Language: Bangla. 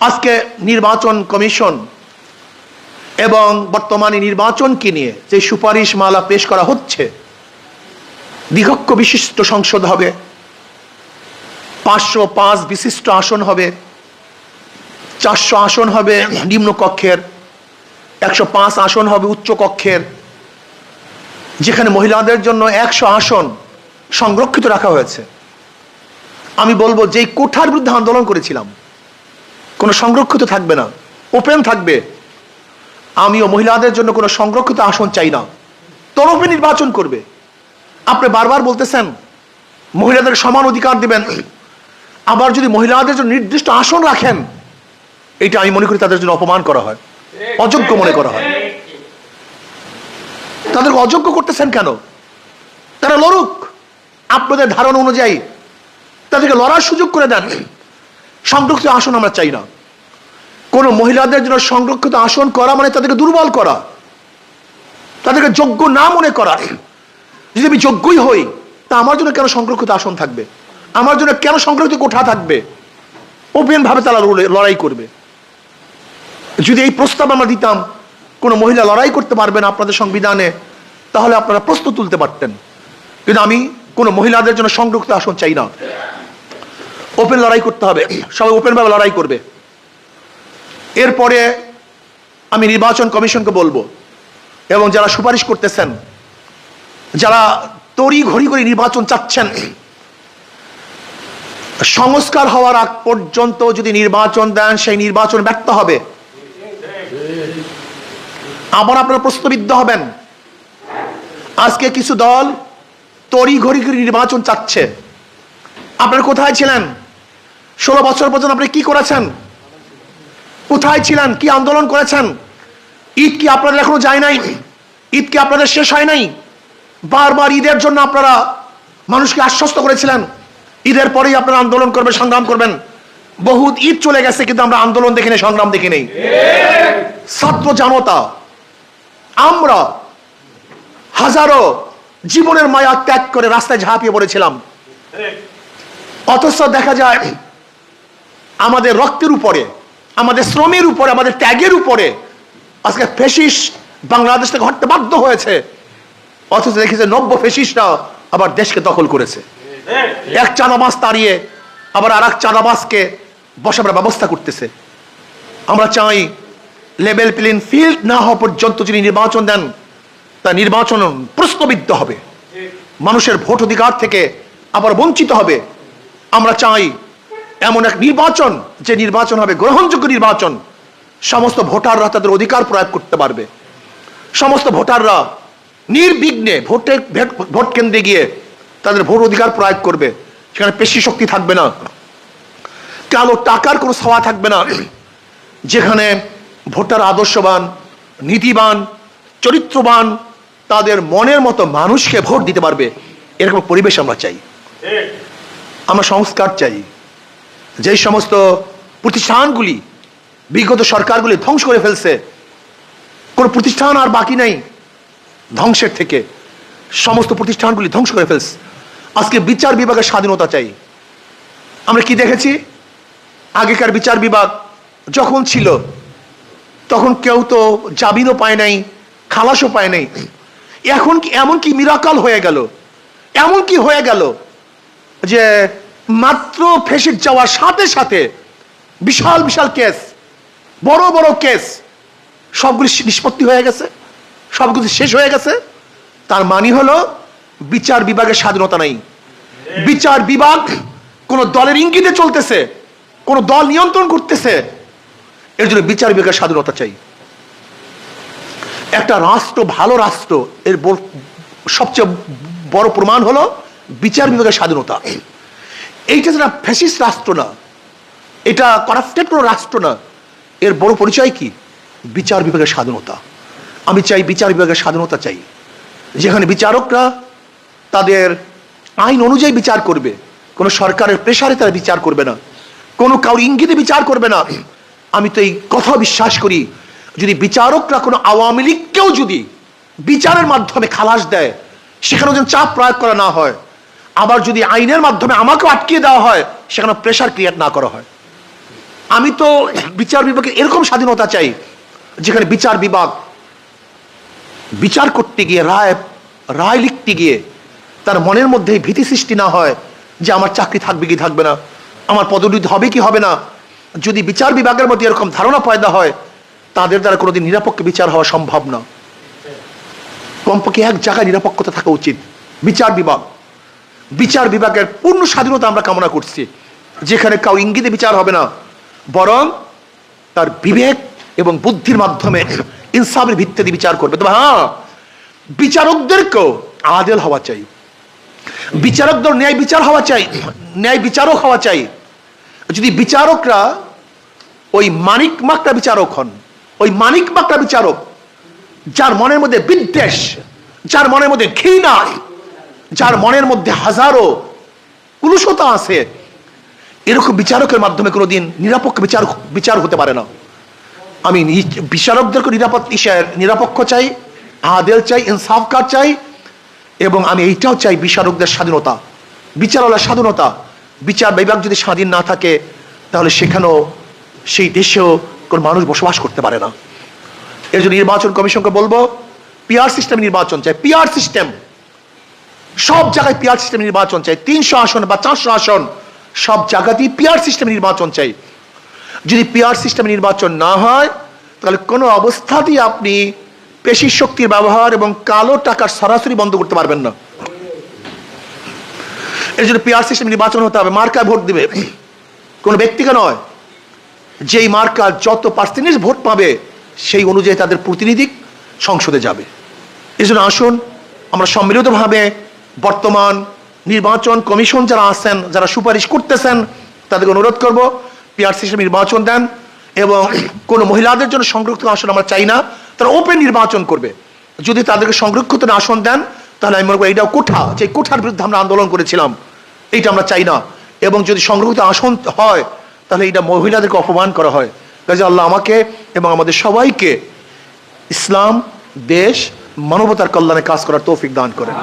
আজকে নির্বাচন কমিশন এবং বর্তমানে নির্বাচনকে নিয়ে যে সুপারিশ মালা পেশ করা হচ্ছে, দ্বিকক্ষ বিশিষ্ট সংসদ হবে, 505 বিশিষ্ট আসন হবে, 400 আসন হবে নিম্ন কক্ষের, 105 আসন হবে উচ্চ কক্ষের, যেখানে মহিলাদের জন্য 100 আসন সংরক্ষিত রাখা হয়েছে। আমি বলবো যে কোঠার বিরুদ্ধে আন্দোলন করেছিলাম, কোনো সংরক্ষিত থাকবে না, ওপেন থাকবে। আমিও মহিলাদের জন্য কোনো সংরক্ষিত আসন চাই না, তরফে নির্বাচন করবে। আপনি বারবার বলতেছেন মহিলাদের সমান অধিকার দিবেন, আবার যদি মহিলাদের জন্য নির্দিষ্ট আসন রাখেন, এটা আমি মনে করি তাদের জন্য অপমান করা হয়, অযোগ্য মনে করা হয়। তাদেরকে অযোগ্য করতেছেন কেন? তারা লড়ুক, আপনাদের ধারণা অনুযায়ী তাদেরকে লড়ার সুযোগ করে দেন। সংরক্ষিত আসন আমরা চাই না। কোন মহিলাদের জন্য সংরক্ষিত আসন করা মানে তাদেরকে দুর্বল করা, তাদেরকে যোগ্য না মনে করা। যদি আমি যোগ্যই হই, তা আমার জন্য কেন সংরক্ষিত আসন থাকবে? আমার জন্য কেন সংরক্ষিত কোঠা থাকবে? ওপেন ভাবে তারা লড়াই করবে। যদি এই প্রস্তাব আমরা দিতাম কোন মহিলা লড়াই করতে পারবে না আপনাদের সংবিধানে, তাহলে আপনারা প্রশ্ন তুলতে পারতেন। কিন্তু আমি কোন মহিলাদের জন্য সংরক্ষিত আসন চাই না। ওপেন লড়াই করতে হবে, সবাই ওপেন ভাবে লড়াই করবে। এরপরে আমি নির্বাচন কমিশনকে বলবো, এবং যারা সুপারিশ করতেছেন, যারা তড়ি ঘড়ি করে নির্বাচন চাচ্ছেন, সংস্কার হওয়ার আগ পর্যন্ত যদি নির্বাচন দেন, সেই নির্বাচন ব্যর্থ হবে। আবার আপনারা প্রশ্নবিদ্ধ হবেন। আজকে কিছু দল তড়ি ঘড়ি করে নির্বাচন চাচ্ছে। আপনারা কোথায় ছিলেন? 16 বছর পর্যন্ত আপনি কি করেছেন? কোথায় ছিলেন? কি আন্দোলন করেছেন? ঈদ কি আপনাদের এখনো যায় নাই? ঈদ কি আপনাদের শেষ হয় নাই? বারবার ঈদের জন্য আপনারা মানুষকে আশ্বস্ত করেছিলেন ঈদের পরেই আপনারা আন্দোলন করবেন, সংগ্রাম করবেন। বহুত ঈদ চলে গেছে, কিন্তু আমরা আন্দোলন দেখি নেই, সংগ্রাম দেখি নেই। ছাত্র জনতা আমরা হাজারো জীবনের মায়া ত্যাগ করে রাস্তায় ঝাঁপিয়ে পড়েছিলাম, অথচ দেখা যায় আমাদের রক্তের উপরে, আমাদের শ্রমের উপরে, আমাদের ত্যাগের উপরে আজকে ফ্যাসিস্ট বাংলাদেশ থেকে হটতে বাধ্য হয়েছে। অথচ দেখেছে 90 ফ্যাসিস্টরা আবার দেশকে দখল করেছে। এক চাঁদাবাজ তাড়িয়ে আবার আর এক চাঁদাবাজকে বসাবার ব্যবস্থা করতেছে। আমরা চাই লেভেল প্লেইং ফিল্ড না হওয়া পর্যন্ত যিনি নির্বাচন দেন, তা নির্বাচন প্রশ্নবিদ্ধ হবে, মানুষের ভোট অধিকার থেকে আবার বঞ্চিত হবে। আমরা চাই এমন এক নির্বাচন, যে নির্বাচন হবে গ্রহণযোগ্য নির্বাচন। সমস্ত ভোটাররা তাদের অধিকার প্রয়োগ করতে পারবে, সমস্ত ভোটাররা নির্বিঘ্নে ভোট কেন্দ্রে গিয়ে তাদের ভোট অধিকার প্রয়োগ করবে। সেখানে পেশি শক্তি থাকবে না, কালো টাকার কোনো ছায়া থাকবে না। যেখানে ভোটার আদর্শবান, নীতিবান, চরিত্রবান, তাদের মনের মতো মানুষকে ভোট দিতে পারবে, এরকম পরিবেশ আমরা চাই। আমরা সংস্কার চাই। যে সমস্ত প্রতিষ্ঠানগুলি বিগত সরকারগুলি ধ্বংস করে ফেলছে, কোন প্রতিষ্ঠান আর বাকি নাই ধ্বংসের থেকে, সমস্ত প্রতিষ্ঠানগুলি ধ্বংস করে ফেলছে। আজকে বিচার বিভাগের স্বাধীনতা চাই। আমরা কি দেখেছি? আগেকার বিচার বিভাগ যখন ছিল, তখন কেউ তো জামিনও পায় নাই, খালাসও পায় নাই। এখন কি এমন কি মিরাকল হয়ে গেল, এমন কি হয়ে গেল যে মাত্র ফেসিট যাওয়ার সাথে সাথে বিশাল বিশাল কেস, বড় বড় কেস সবগুলি নিষ্পত্তি হয়ে গেছে, সবগুলি শেষ হয়ে গেছে। তার মানে হলো বিচার বিভাগের স্বাধীনতা নাই। বিচার বিভাগ কোন দলের ইঙ্গিতে চলতেছে, কোন দল নিয়ন্ত্রণ করতেছে। এর জন্য বিচার বিভাগের স্বাধীনতা চাই। একটা রাষ্ট্র, ভালো রাষ্ট্র, এর সবচেয়ে বড় প্রমাণ হলো বিচার বিভাগের স্বাধীনতা। এইটা যেটা ফ্যাসিস্ট রাষ্ট্র না, এটা করাপ্টেড কোনো রাষ্ট্র না। এর বড় পরিচয় কি? বিচার বিভাগের স্বাধীনতা। আমি চাই বিচার বিভাগের স্বাধীনতা চাই, যেখানে বিচারকরা তাদের আইন অনুযায়ী বিচার করবে, কোনো সরকারের প্রেসারে তারা বিচার করবে না, কোনো কারোর ইঙ্গিতে বিচার করবে না। আমি তো এই কথা বিশ্বাস করি, যদি বিচারকরা কোনো আওয়ামী লীগকেও যদি বিচারের মাধ্যমে খালাস দেয়, সেখানেও যেন চাপ প্রয়োগ করা না হয়। আবার যদি আইনের মাধ্যমে আমাকেও আটকিয়ে দেওয়া হয়, সেখানে প্রেসার ক্রিয়েট না করা হয়। আমি তো বিচার বিভাগে এরকম স্বাধীনতা চাই যেখানে বিচার বিভাগ বিচার করতে গিয়ে রায় লিখতে গিয়ে তার মনের মধ্যে ভীতি সৃষ্টি না হয় যে আমার চাকরি থাকবে কি থাকবে না, আমার পদোন্নতি হবে কি হবে না। যদি বিচার বিভাগের মধ্যে এরকম ধারণা পয়দা হয়, তাদের দ্বারা কোনোদিন নিরপেক্ষ বিচার হওয়া সম্ভব না। কমপক্ষে এক জায়গায় নিরপেক্ষতা থাকা উচিত। বিচার বিভাগের পূর্ণ স্বাধীনতা আমরা কামনা করছি, যেখানে কাউ ইঙ্গিতে বিচার হবে না, বরং তার বিবেক এবং বুদ্ধির মাধ্যমে ইনসাফের ভিত্তিতে বিচার করবে। তবে হ্যাঁ, বিচারকদেরকেও আদেল হওয়া চাই, বিচারকদের ন্যায় বিচার হওয়া চাই, ন্যায় বিচারক হওয়া চাই। যদি বিচারকরা ওই মানিক মাকড়া বিচারক হন, ওই মানিক মাকড়া বিচারক যার মনের মধ্যে বিদ্বেষ, যার মনের মধ্যে ঘৃণা, যার মনের মধ্যে হাজারো কুলুষতা আছে, এরকম বিচারকের মাধ্যমে কোনোদিন নিরপেক্ষ বিচার হতে পারে না। আমি বিচারকদেরকে নিরপেক্ষ চাই, আদেল চাই, ইনসাফকার চাই, এবং আমি এইটাও চাই বিচারকদের স্বাধীনতা, বিচারালয়ের স্বাধীনতা। বিচার বিভাগ যদি স্বাধীন না থাকে, তাহলে সেখানেও সেই দেশেও কোন মানুষ বসবাস করতে পারে না। এর জন্য নির্বাচন কমিশনকে বলবো, পিআর সিস্টেম নির্বাচন চাই, পিআর সিস্টেম, সব জায়গায় পিআর সিস্টেম নির্বাচন চাই। 300 আসন বা 400 আসন সব জায়গাতেই পিআর সিস্টেম নির্বাচন চাই। যদি পিআর সিস্টেম নির্বাচন না হয়, তাহলে কোনো অবস্থাতেই আপনি পেশি শক্তির ব্যবহার এবং কালো টাকার সরাসরি বন্ধ করতে পারবেন না। এর জন্য পিআর সিস্টেম নির্বাচন হতে হবে। মার্কায় ভোট দিবে, কোনো ব্যক্তিকে নয়। যেই মার্কা যত পার্সেন্টেজ ভোট পাবে, সেই অনুযায়ী তাদের প্রতিনিধি সংসদে যাবে। এই জন্য আসুন আমরা সম্মিলিতভাবে বর্তমান নির্বাচন কমিশন যারা আছেন, যারা সুপারিশ করতেছেন, তাদেরকে অনুরোধ করব পিআর সিস্টেম নির্বাচন দেন। এবং কোনো মহিলাদের জন্য সংরক্ষিত আসন আমরা চাই না, তারা ওপেন নির্বাচন করবে। যদি তাদেরকে সংরক্ষিত আসন দেন, তাহলে আমি মনে করি এইটাও কোঠা, যে কোঠার বিরুদ্ধে আমরা আন্দোলন করেছিলাম, এইটা আমরা চাই না। এবং যদি সংরক্ষিত আসন হয়, তাহলে এটা মহিলাদেরকে অপমান করা হয়। কাজে আল্লাহ আমাকে এবং আমাদের সবাইকে ইসলাম, দেশ, মানবতার কল্যাণে কাজ করার তৌফিক দান করেন।